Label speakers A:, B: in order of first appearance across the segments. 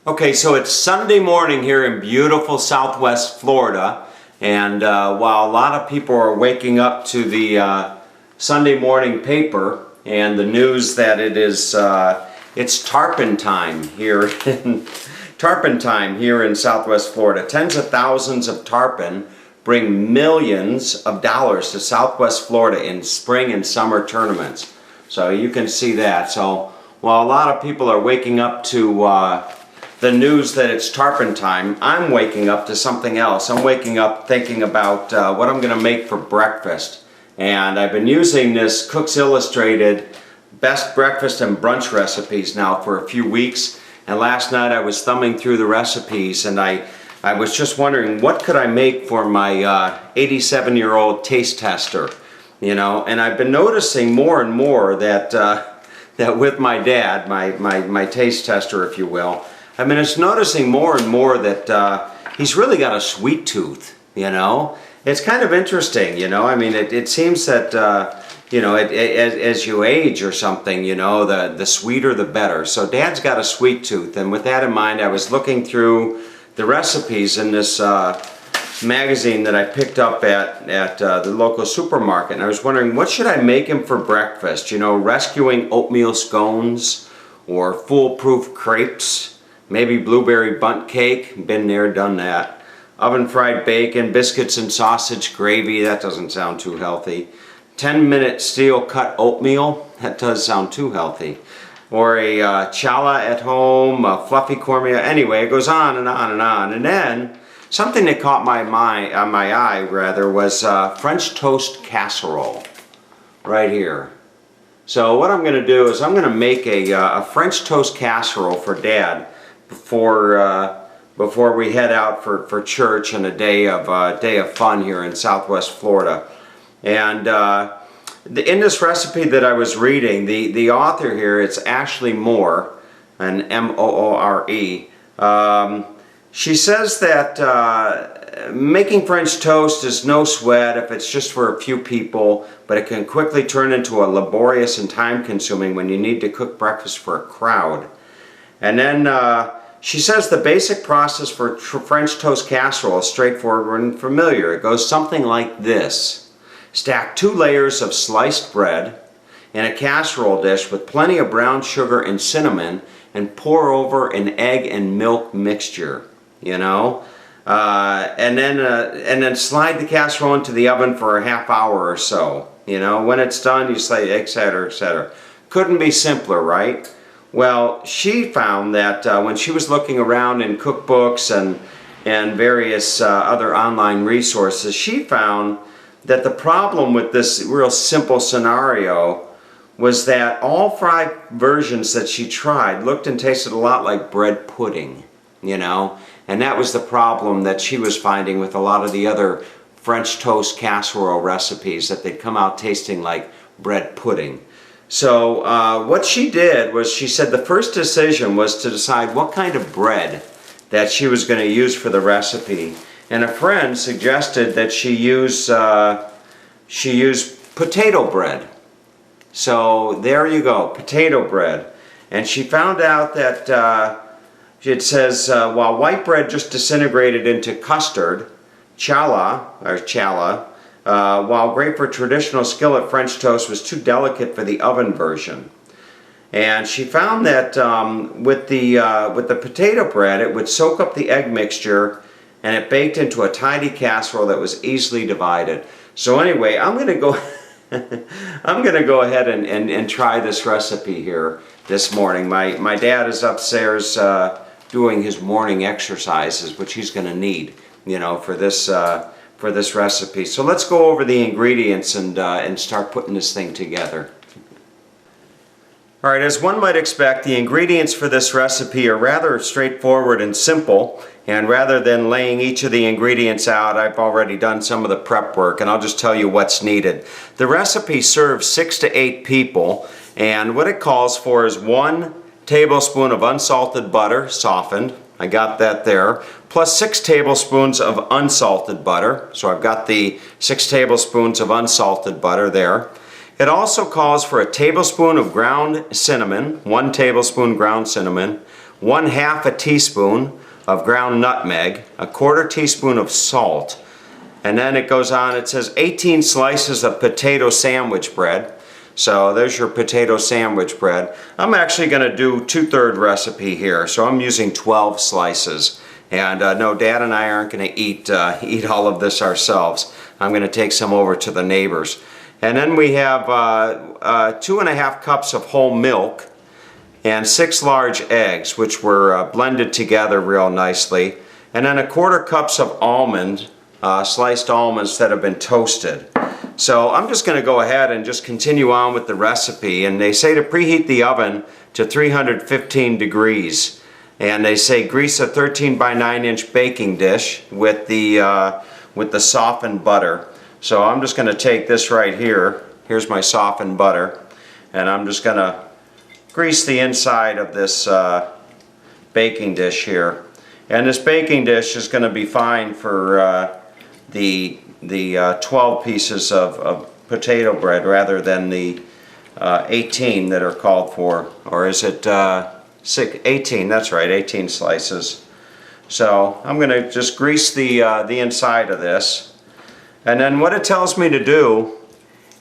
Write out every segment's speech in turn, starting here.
A: Okay, so it's Sunday morning here in beautiful Southwest Florida, and while a lot of people are waking up to the Sunday morning paper and the news that it's tarpon time here in Southwest Florida. Tens of thousands of tarpon bring millions of dollars to Southwest Florida in spring and summer tournaments. So you can see that. So while a lot of people are waking up to the news that it's tarpon time, I'm waking up to something else. I'm waking up thinking about what I'm going to make for breakfast. And I've been using this Cook's Illustrated Best Breakfast and Brunch Recipes now for a few weeks. And last night I was thumbing through the recipes, and I was just wondering what could I make for my 87-year-old taste tester, you know. And I've been noticing more and more that that with my dad, my taste tester, if you will, I've been just noticing more and more that he's really got a sweet tooth, you know. It's kind of interesting, you know. I mean, it seems that, you know, as you age or something, you know, the sweeter the better. So Dad's got a sweet tooth, and with that in mind, I was looking through the recipes in this magazine that I picked up at the local supermarket, and I was wondering, what should I make him for breakfast? You know, rescuing oatmeal scones or foolproof crepes. Maybe blueberry bundt cake, been there, done that. Oven fried bacon, biscuits and sausage gravy, that doesn't sound too healthy. 10-minute steel cut oatmeal, that does sound too healthy. Or a challah at home, a fluffy cornmeal, anyway, it goes on and on and on. And then, something that caught my eye was French Toast Casserole, right here. So what I'm going to do is I'm going to make a French Toast Casserole for Dad before we head out for church and a day of fun here in Southwest Florida. And in this recipe that I was reading, the author here, it's Ashley Moore, and M-O-O-R-E. She says that making French toast is no sweat if it's just for a few people, but it can quickly turn into a laborious and time-consuming when you need to cook breakfast for a crowd. And then she says the basic process for French toast casserole is straightforward and familiar. It goes something like this. Stack 2 layers of sliced bread in a casserole dish with plenty of brown sugar and cinnamon, and pour over an egg and milk mixture, you know. And then slide the casserole into the oven for a half hour or so. You know, when it's done, you say, etc., etc. Couldn't be simpler, right? Well, she found that when she was looking around in cookbooks and various other online resources, she found that the problem with this real simple scenario was that all 5 versions that she tried looked and tasted a lot like bread pudding, you know, and that was the problem that she was finding with a lot of the other French toast casserole recipes, that they'd come out tasting like bread pudding. So what she did was, she said the first decision was to decide what kind of bread that she was going to use for the recipe. And a friend suggested that she use potato bread. So there you go, potato bread. And she found out that it says while white bread just disintegrated into custard, challah, while great for traditional skillet French toast, was too delicate for the oven version. And she found that with the potato bread, it would soak up the egg mixture, and it baked into a tidy casserole that was easily divided. So anyway, I'm going to go ahead and try this recipe here this morning. My dad is upstairs doing his morning exercises, which he's going to need, you know, for this recipe. So let's go over the ingredients and start putting this thing together. Alright, as one might expect, the ingredients for this recipe are rather straightforward and simple, and rather than laying each of the ingredients out, I've already done some of the prep work, and I'll just tell you what's needed. The recipe serves 6 to 8 people, and what it calls for is 1 tablespoon of unsalted butter, softened. I got that there, plus 6 tablespoons of unsalted butter. So I've got the 6 tablespoons of unsalted butter there. It also calls for a tablespoon of ground cinnamon, 1 tablespoon ground cinnamon, 1/2 a teaspoon of ground nutmeg, 1/4 teaspoon of salt, and then it goes on, it says 18 slices of potato sandwich bread. So there's your potato sandwich bread. I'm actually going to do 2/3 recipe here, so I'm using 12 slices. And no, Dad and I aren't going to eat all of this ourselves. I'm going to take some over to the neighbors. And then we have 2½ cups of whole milk and 6 large eggs, which were blended together real nicely. And then 1/4 cups of sliced almonds that have been toasted. So I'm just going to go ahead and just continue on with the recipe. And they say to preheat the oven to 315 degrees. And they say grease a 13 by 9-inch baking dish with the softened butter. So I'm just going to take this right here. Here's my softened butter. And I'm just going to grease the inside of this baking dish here. And this baking dish is going to be fine for the 12 pieces of potato bread rather than the 18 that are called for. Or is it 18? That's right, 18 slices. So I'm going to just grease the inside of this. And then what it tells me to do,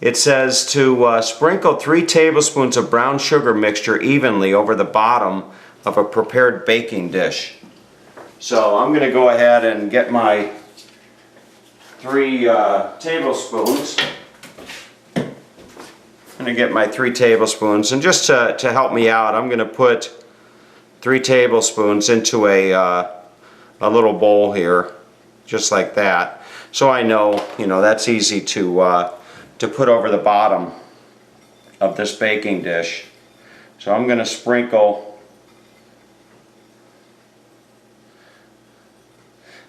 A: it says to sprinkle 3 tablespoons of brown sugar mixture evenly over the bottom of a prepared baking dish. So I'm going to go ahead and get my 3 tablespoons. I'm going to get my 3 tablespoons, and just to help me out, I'm going to put 3 tablespoons into a little bowl here, just like that. So I know, that's easy to put over the bottom of this baking dish. So I'm going to sprinkle.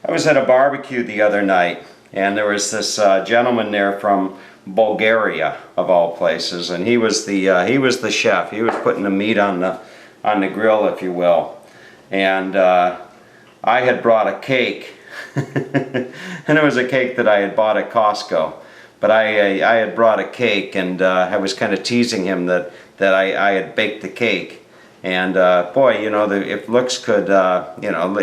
A: I was at a barbecue the other night, and there was this gentleman there from Bulgaria, of all places, and he was the chef. He was putting the meat on the grill, if you will. And I had brought a cake, and it was a cake that I had bought at Costco. But I had brought a cake, and I was kind of teasing him that I had baked the cake. And boy, if looks could,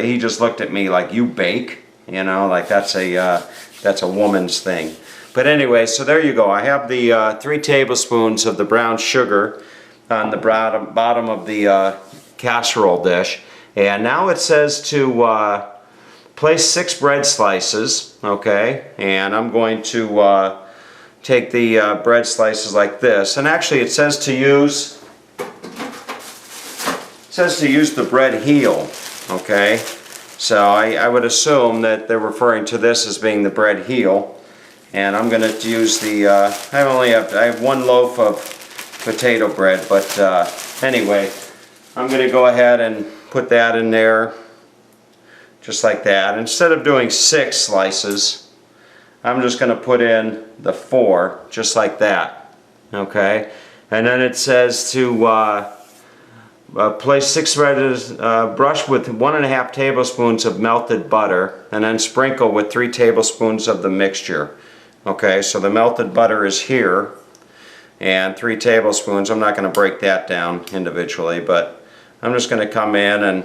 A: he just looked at me like, "You bake?" Like that's a woman's thing. But anyway, so there you go. I have the 3 tablespoons of the brown sugar on the bottom of the casserole dish. And now it says to place 6 bread slices, okay? And I'm going to take the bread slices like this. And actually it says to use the bread heel, okay? So I would assume that they're referring to this as being the bread heel. And I'm going to use I have 1 loaf of potato bread, but anyway, I'm going to go ahead and put that in there, just like that. Instead of doing 6 slices, I'm just going to put in the 4, just like that, okay? And then it says to place 6 bread, brush with 1½ tablespoons of melted butter, and then sprinkle with 3 tablespoons of the mixture. Okay, so the melted butter is here, and 3 tablespoons. I'm not going to break that down individually, but I'm just going to come in and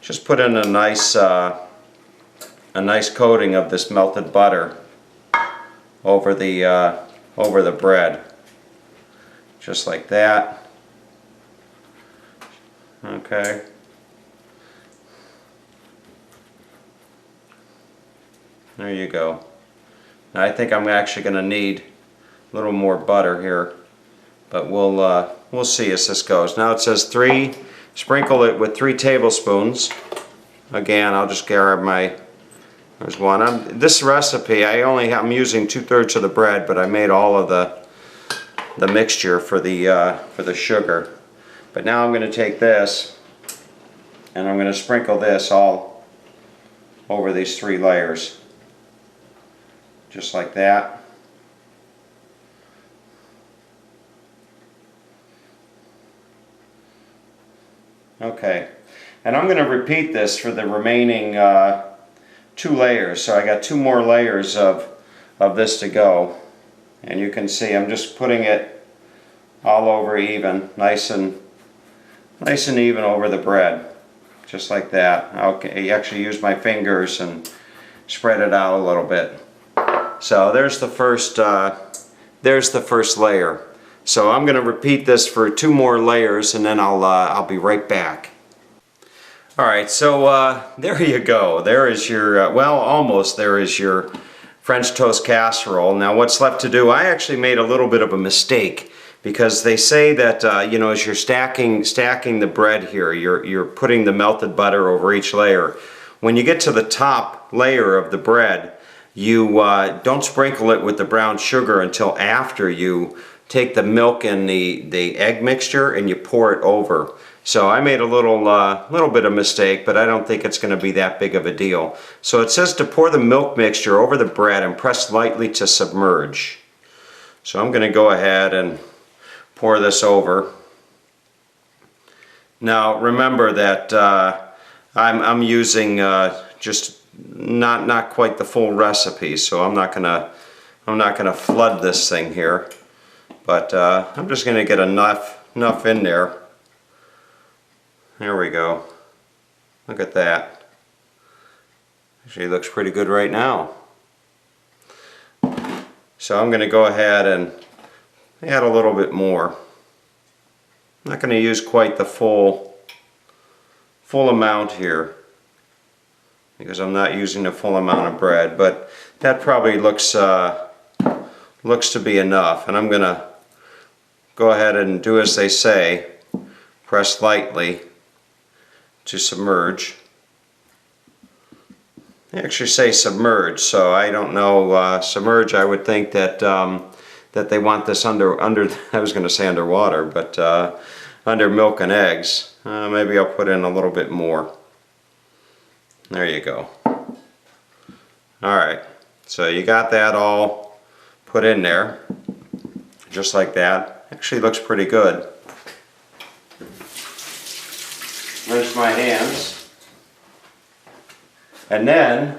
A: just put in a nice coating of this melted butter over the bread, just like that. Okay. There you go. Now I think I'm actually going to need a little more butter here, but we'll see as this goes. Now it says sprinkle it with 3 tablespoons. Again, I'll just grab there's 1. This recipe, I'm using 2/3 of the bread, but I made all of the mixture for the sugar. But now I'm going to take this, and I'm going to sprinkle this all over these 3 layers. Just like that. Okay, and I'm going to repeat this for the remaining 2 layers. So I got 2 more layers of this to go, and you can see I'm just putting it all over even, nice and nice and even over the bread, just like that. I actually use my fingers and spread it out a little bit. So there's the first layer. So I'm going to repeat this for 2 more layers, and then I'll be right back. All right, so there you go. There is your well, almost there is your French toast casserole. Now what's left to do? I actually made a little bit of a mistake, because they say that you know, as you're stacking the bread here, you're putting the melted butter over each layer. When you get to the top layer of the bread, you don't sprinkle it with the brown sugar until after you take the milk and the egg mixture and you pour it over. So I made a little bit of mistake, but I don't think it's going to be that big of a deal. So it says to pour the milk mixture over the bread and press lightly to submerge. So I'm going to go ahead and pour this over. Now remember that I'm using just not quite the full recipe, so I'm not gonna flood this thing here, but I'm just gonna get enough in there. There we go. Look at that. Actually, it looks pretty good right now. So I'm gonna go ahead and add a little bit more. I'm not gonna use quite the full amount here, because I'm not using a full amount of bread, but that probably looks to be enough. And I'm gonna go ahead and do as they say, press lightly to submerge. They actually say submerge, so I don't know. Submerge, I would think that that they want this under I was going to say underwater, but under milk and eggs. Maybe I'll put in a little bit more. There you go. Alright, so you got that all put in there, just like that. Actually looks pretty good. Rinse my hands. And then,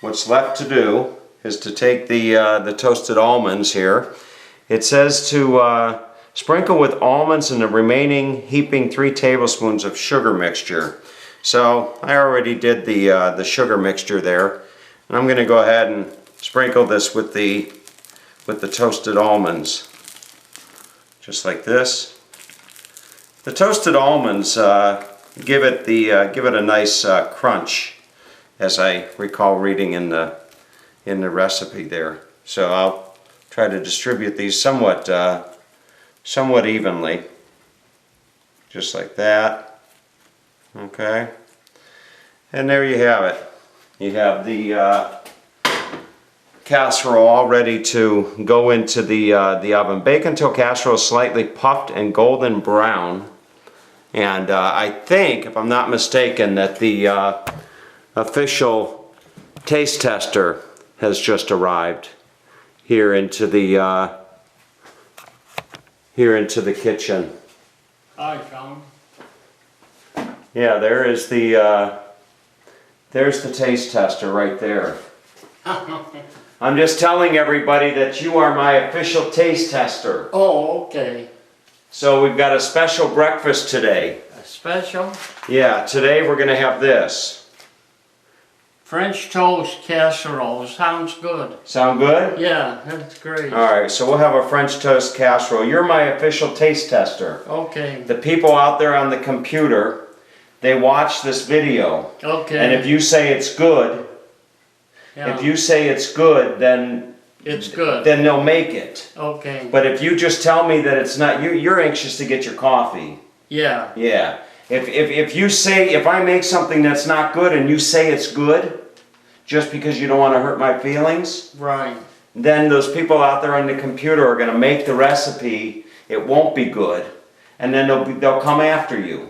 A: what's left to do is to take the toasted almonds here. It says to sprinkle with almonds and the remaining heaping 3 tablespoons of sugar mixture. So I already did the sugar mixture there, and I'm going to go ahead and sprinkle this with the toasted almonds, just like this. The toasted almonds give it a nice crunch, as I recall reading in the recipe there. So I'll try to distribute these somewhat evenly, just like that. Okay, and there you have it. You have the casserole all ready to go into the oven. Bake until casserole is slightly puffed and golden brown. And I think, if I'm not mistaken, that the official taste tester has just arrived here into the kitchen.
B: Hi, Tom.
A: Yeah, there's the taste tester right there. I'm just telling everybody that you are my official taste tester.
B: Oh, okay.
A: So we've got a special breakfast today.
B: A special?
A: Yeah, today we're going to have this.
B: French Toast Casserole. Sounds good.
A: Sound good?
B: Yeah, that's great.
A: Alright, so we'll have a French Toast Casserole. You're my official taste tester.
B: Okay.
A: The people out there on the computer, they watch this video.
B: Okay.
A: And if you say it's good,
B: Yeah.
A: if you say it's good, then
B: It's good.
A: then they'll make it.
B: Okay.
A: But if you just tell me that it's not, you're anxious to get your coffee.
B: Yeah.
A: Yeah. If you say, if I make something that's not good and you say it's good, just because you don't want to hurt my feelings,
B: Right.
A: then those people out there on the computer are going to make the recipe, it won't be good, and then they'll come after you.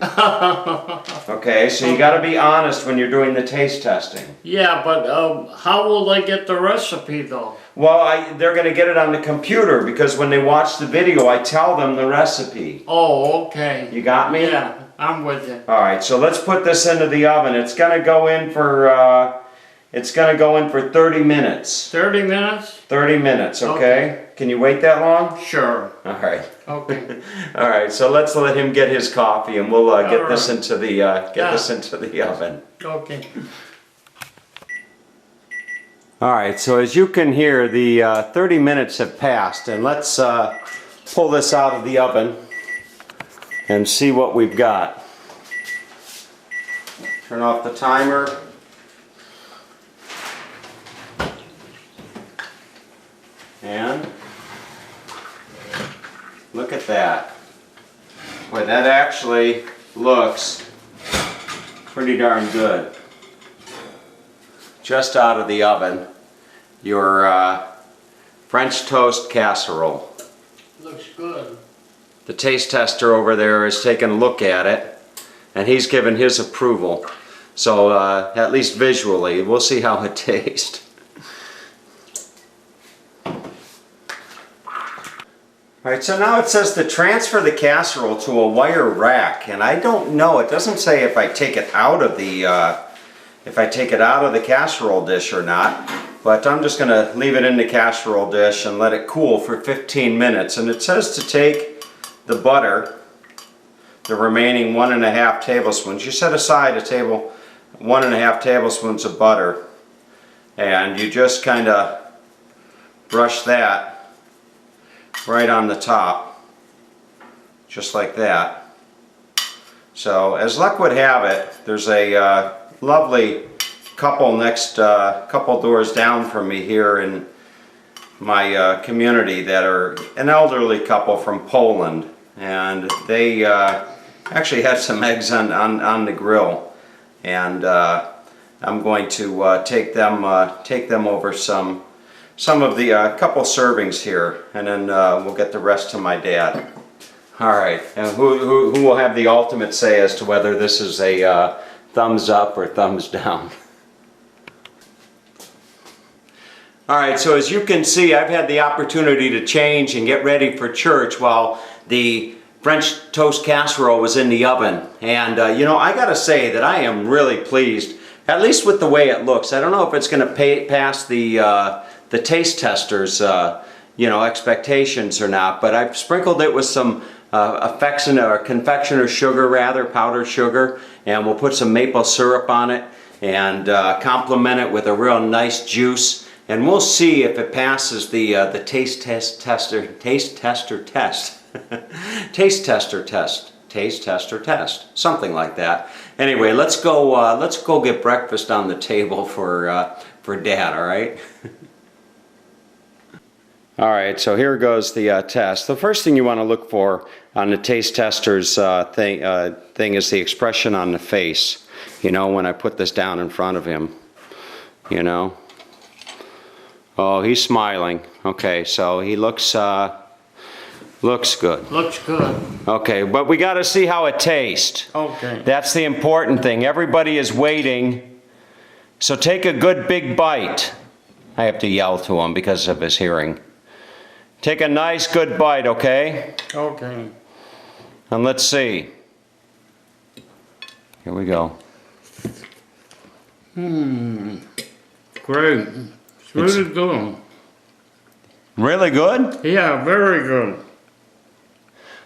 A: Okay, so you got to be honest when you're doing the taste testing.
B: Yeah, but how will they get the recipe though?
A: Well, they're going to get it on the computer, because when they watch the video, I tell them the recipe.
B: Oh, okay.
A: You got me?
B: Yeah, I'm with you.
A: All right, so let's put this into the oven. It's going to go in for 30 minutes.
B: 30 minutes?
A: 30 minutes, okay? Can you wait that long?
B: Sure.
A: All right.
B: Okay.
A: All right. So let's let him get his coffee, and we'll get this
B: right.
A: into the this into the oven.
B: Okay.
A: All right. So as you can hear, the 30 minutes have passed, and let's pull this out of the oven and see what we've got. Turn off the timer. And look at that. Boy, that actually looks pretty darn good. Just out of the oven, your French Toast Casserole.
B: Looks good.
A: The taste tester over there has taken a look at it, and he's given his approval. So at least visually, we'll see how it tastes. Alright, so now it says to transfer the casserole to a wire rack, and I don't know, it doesn't say if I take it out of the casserole dish or not, but I'm just going to leave it in the casserole dish and let it cool for 15 minutes. And it says to take the butter, the remaining 1.5 tablespoons, you set aside 1.5 tablespoons of butter, and you just kind of brush that right on the top, just like that. So as luck would have it, there's a lovely couple couple doors down from me here in my community that are an elderly couple from Poland, and they actually had some eggs on the grill, and I'm going to take them over some of the couple servings here, and then we'll get the rest to my dad. All right, and who will have the ultimate say as to whether this is a thumbs up or thumbs down? All right, so as you can see, I've had the opportunity to change and get ready for church while the French Toast Casserole was in the oven. And you know, I gotta say that I am really pleased, at least with the way it looks. I don't know if it's gonna pass the taste testers, you know, expectations or not, but I've sprinkled it with some confectioner sugar, rather, powdered sugar, and we'll put some maple syrup on it and complement it with a real nice juice, and we'll see if it passes the taste tester test, something like that. Anyway, let's go get breakfast on the table for Dad. All right. All right, so here goes the test. The first thing you want to look for on the taste tester's thing is the expression on the face. You know, when I put this down in front of him, you know. Oh, he's smiling. Okay, so he looks good.
B: Looks good.
A: Okay, but we got to see how it tastes.
B: Okay.
A: That's the important thing. Everybody is waiting. So take a good big bite. I have to yell to him because of his hearing. Take a nice good bite, okay?
B: Okay.
A: And let's see. Here we go.
B: Great. It's really good.
A: Really good?
B: Yeah, very good.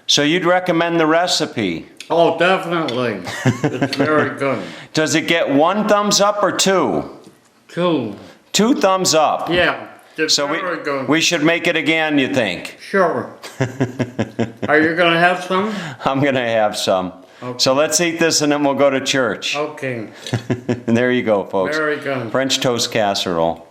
A: So you'd recommend the recipe?
B: Oh, definitely. It's very good.
A: Does it get 1 thumbs up or 2?
B: 2.
A: 2 thumbs up.
B: Yeah. It's
A: So
B: very good.
A: we should make it again, you think?
B: Sure. Are you going to have some?
A: I'm going to have some.
B: Okay.
A: So let's eat this and then we'll go to church.
B: Okay.
A: There you go, folks.
B: Very good.
A: French Toast Casserole.